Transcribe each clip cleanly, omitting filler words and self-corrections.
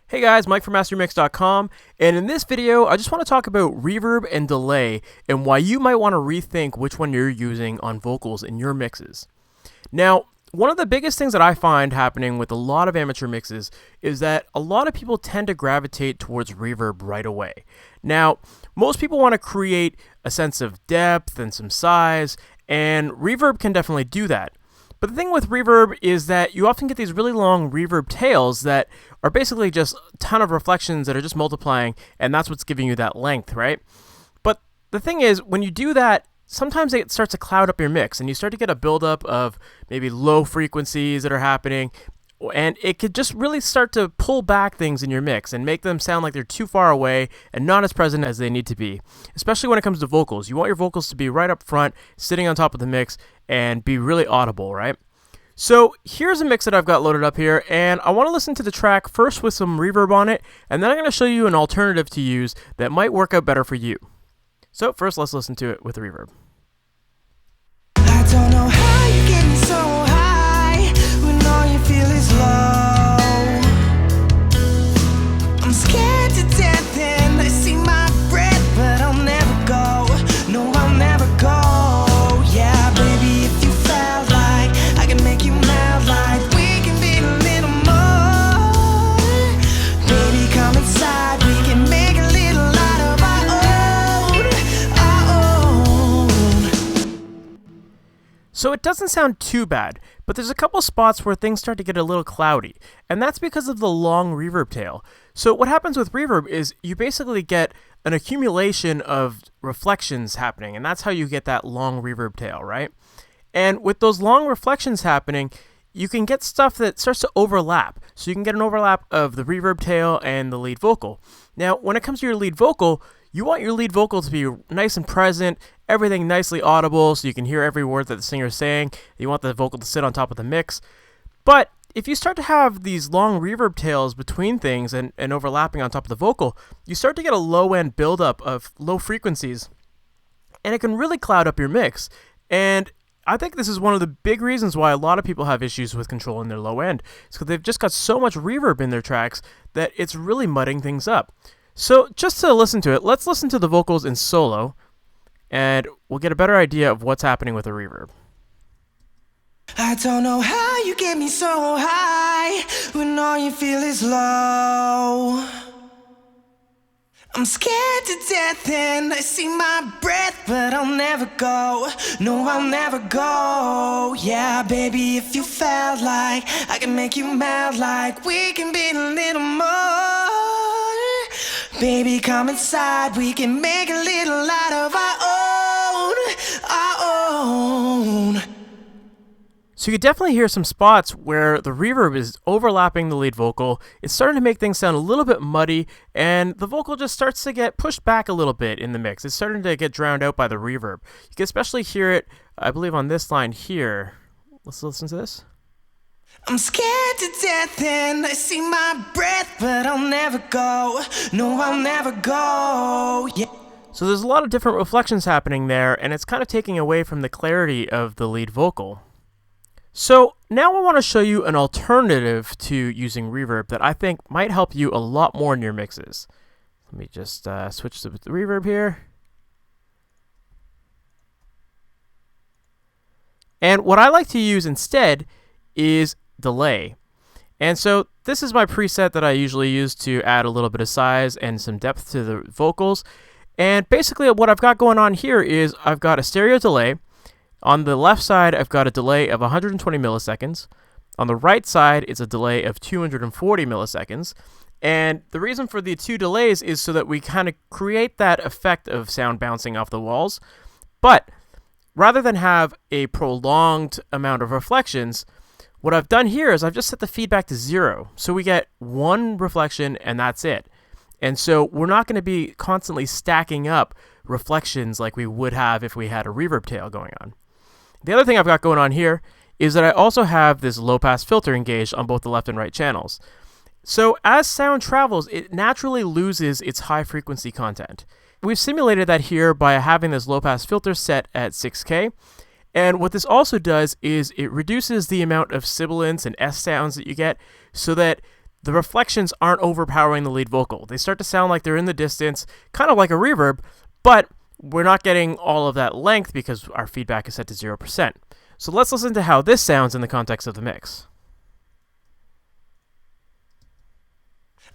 Hey guys, Mike from MasterYourMix.com, and in this video, I just want to talk about reverb and delay and why you might want to rethink which one you're using on vocals in your mixes. Now, one of the biggest things that I find happening with a lot of amateur mixes is that a lot of people tend to gravitate towards reverb right away. Now, most people want to create a sense of depth and some size, and reverb can definitely do that. But the thing with reverb is that you often get these really long reverb tails that are basically just a ton of reflections that are just multiplying, and that's what's giving you that length, right? But the thing is, when you do that, sometimes it starts to cloud up your mix, and you start to get a buildup of maybe low frequencies that are happening, and it could just really start to pull back things in your mix and make them sound like they're too far away and not as present as they need to be, especially when it comes to vocals. You want your vocals to be right up front, sitting on top of the mix, and be really audible, right? So here's a mix that I've got loaded up here, and I want to listen to the track first with some reverb on it, and then I'm going to show you an alternative to use that might work out better for you. So first, let's listen to it with reverb. I don't know how you get me so high when all you feel is low. I'm scared to death and I see my breath, but I'll never go. No, I'll never go. Yeah, baby, if you felt like I can make you mad, like we can be a little more. Baby, come inside, we can make a little out of our own. So it doesn't sound too bad, but there's a couple spots where things start to get a little cloudy, and that's because of the long reverb tail. So what happens with reverb is you basically get an accumulation of reflections happening, and that's how you get that long reverb tail, right? And with those long reflections happening, you can get stuff that starts to overlap. So you can get an overlap of the reverb tail and the lead vocal. Now, when it comes to your lead vocal, you want your lead vocal to be nice and present, everything nicely audible so you can hear every word that the singer is saying. You want the vocal to sit on top of the mix. But if you start to have these long reverb tails between things and overlapping on top of the vocal, you start to get a low-end buildup of low frequencies, and it can really cloud up your mix. And I think this is one of the big reasons why a lot of people have issues with controlling their low end. It's because they've just got so much reverb in their tracks that it's really mudding things up. So just to listen to it, let's listen to the vocals in solo, and we'll get a better idea of what's happening with the reverb. I don't know how you get me so high when all you feel is low. I'm scared to death and I see my breath, but I'll never go. No, I'll never go. Yeah, baby, if you felt like I can make you mad, like we can be a little more. Baby, come inside, we can make a little out of our own. So you can definitely hear some spots where the reverb is overlapping the lead vocal. It's starting to make things sound a little bit muddy, and the vocal just starts to get pushed back a little bit in the mix. It's starting to get drowned out by the reverb. You can especially hear it, I believe, on this line here. Let's listen to this. I'm scared to death and I see my breath, but I'll never go. No, I'll never go. Yeah. So there's a lot of different reflections happening there, and it's kind of taking away from the clarity of the lead vocal. So now I want to show you an alternative to using reverb that I think might help you a lot more in your mixes. Let me just switch to the reverb here. And what I like to use instead is delay. And so this is my preset that I usually use to add a little bit of size and some depth to the vocals. And basically what I've got going on here is I've got a stereo delay. On the left side, I've got a delay of 120 milliseconds. On the right side, it's a delay of 240 milliseconds. And the reason for the two delays is so that we kind of create that effect of sound bouncing off the walls. But rather than have a prolonged amount of reflections, what I've done here is I've just set the feedback to 0. So we get one reflection and that's it. And so we're not going to be constantly stacking up reflections like we would have if we had a reverb tail going on. The other thing I've got going on here is that I also have this low-pass filter engaged on both the left and right channels. So as sound travels, it naturally loses its high-frequency content. We've simulated that here by having this low-pass filter set at 6K, And what this also does is it reduces the amount of sibilants and S sounds that you get so that the reflections aren't overpowering the lead vocal. They start to sound like they're in the distance, kind of like a reverb, but we're not getting all of that length because our feedback is set to 0%. So let's listen to how this sounds in the context of the mix.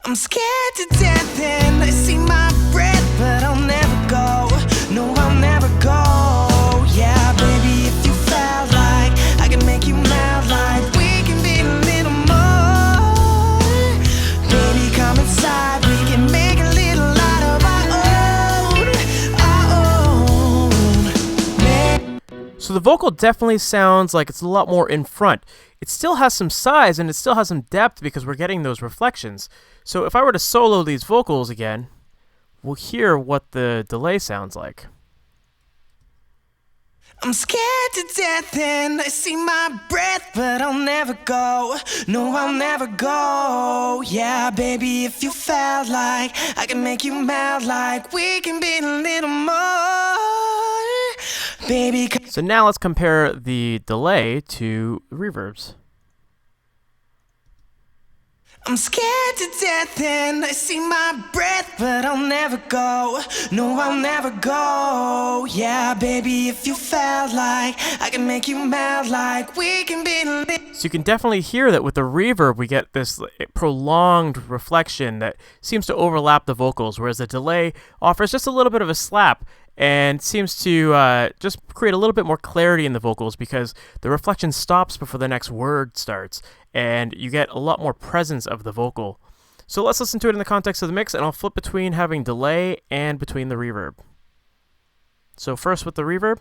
I'm scared to death and I see my breath, but I'll never go. No, I'll never go. Yeah, baby, if you felt like I can make you mad, like we can be a little more. Baby, come inside, we can make a little out of our own. So the vocal definitely sounds like it's a lot more in front. It still has some size and it still has some depth because we're getting those reflections. So if I were to solo these vocals again, we'll hear what the delay sounds like. I'm scared to death and I see my breath, but I'll never go. No, I'll never go. Yeah, baby, if you felt like I can make you mad, like we can be a little more. Baby. So now let's compare the delay to reverbs. I'm scared to death and I see my breath, but I'll never go. No, I'll never go. Yeah, baby, if you felt like I can make you mad, like we can be. So you can definitely hear that with the reverb we get this prolonged reflection that seems to overlap the vocals, whereas the delay offers just a little bit of a slap and seems to just create a little bit more clarity in the vocals because the reflection stops before the next word starts, and you get a lot more presence of the vocal. So let's listen to it in the context of the mix, and I'll flip between having delay and between the reverb. So first with the reverb.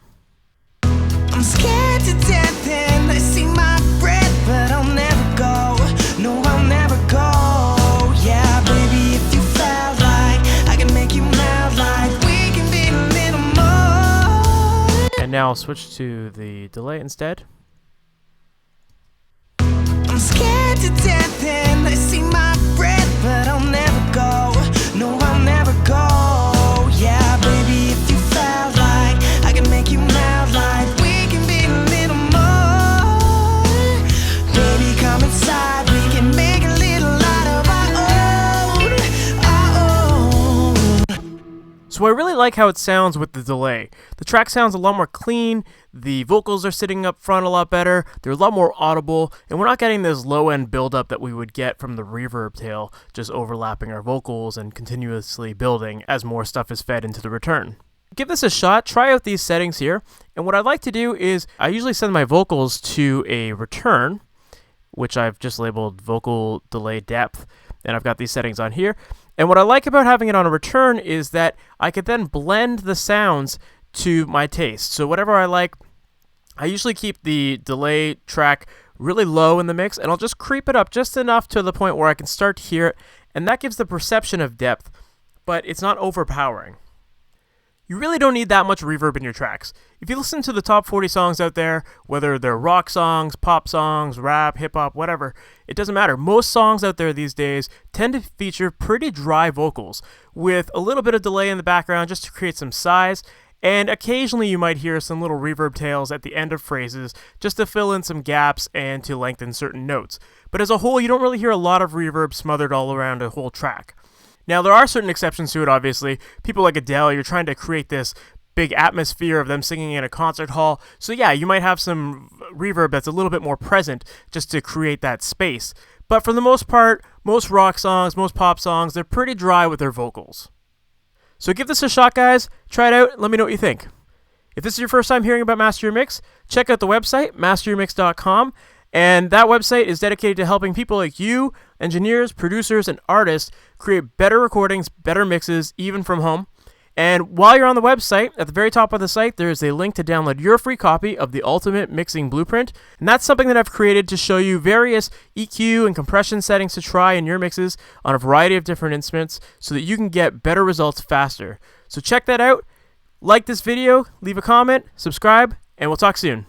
I'm scared to death and I see my breath, but I'll never go. No, I'll never go. Yeah, baby, if you felt like I can make you mad, like we can be a little more. And now I'll switch to the delay instead. I'm scared to death and I see my breath, but I'll never go. No, I'll never go. Yeah, baby, if you felt like I can make you mad, like we can be a little more. Baby, come inside, we can make a little out of our own. So I really like how it sounds with the delay. The track sounds a lot more clean, the vocals are sitting up front a lot better, they're a lot more audible, and we're not getting this low-end buildup that we would get from the reverb tail, just overlapping our vocals and continuously building as more stuff is fed into the return. Give this a shot, try out these settings here, and what I like to do is I usually send my vocals to a return, which I've just labeled vocal delay depth, and I've got these settings on here. And what I like about having it on a return is that I could then blend the sounds to my taste. So whatever I like, I usually keep the delay track really low in the mix, and I'll just creep it up just enough to the point where I can start to hear it, and that gives the perception of depth, but it's not overpowering. You really don't need that much reverb in your tracks. If you listen to the top 40 songs out there, whether they're rock songs, pop songs, rap, hip-hop, whatever, it doesn't matter. Most songs out there these days tend to feature pretty dry vocals with a little bit of delay in the background just to create some size, and occasionally you might hear some little reverb tails at the end of phrases just to fill in some gaps and to lengthen certain notes. But as a whole, you don't really hear a lot of reverb smothered all around a whole track. Now, there are certain exceptions to it, obviously. People like Adele, you're trying to create this big atmosphere of them singing in a concert hall. So yeah, you might have some reverb that's a little bit more present just to create that space. But for the most part, most rock songs, most pop songs, they're pretty dry with their vocals. So give this a shot, guys. Try it out and let me know what you think. If this is your first time hearing about Master Your Mix, check out the website, MasterYourMix.com. And that website is dedicated to helping people like you, engineers, producers, and artists create better recordings, better mixes, even from home. And while you're on the website, at the very top of the site, there is a link to download your free copy of the Ultimate Mixing Blueprint. And that's something that I've created to show you various EQ and compression settings to try in your mixes on a variety of different instruments so that you can get better results faster. So check that out. Like this video, leave a comment, subscribe, and we'll talk soon.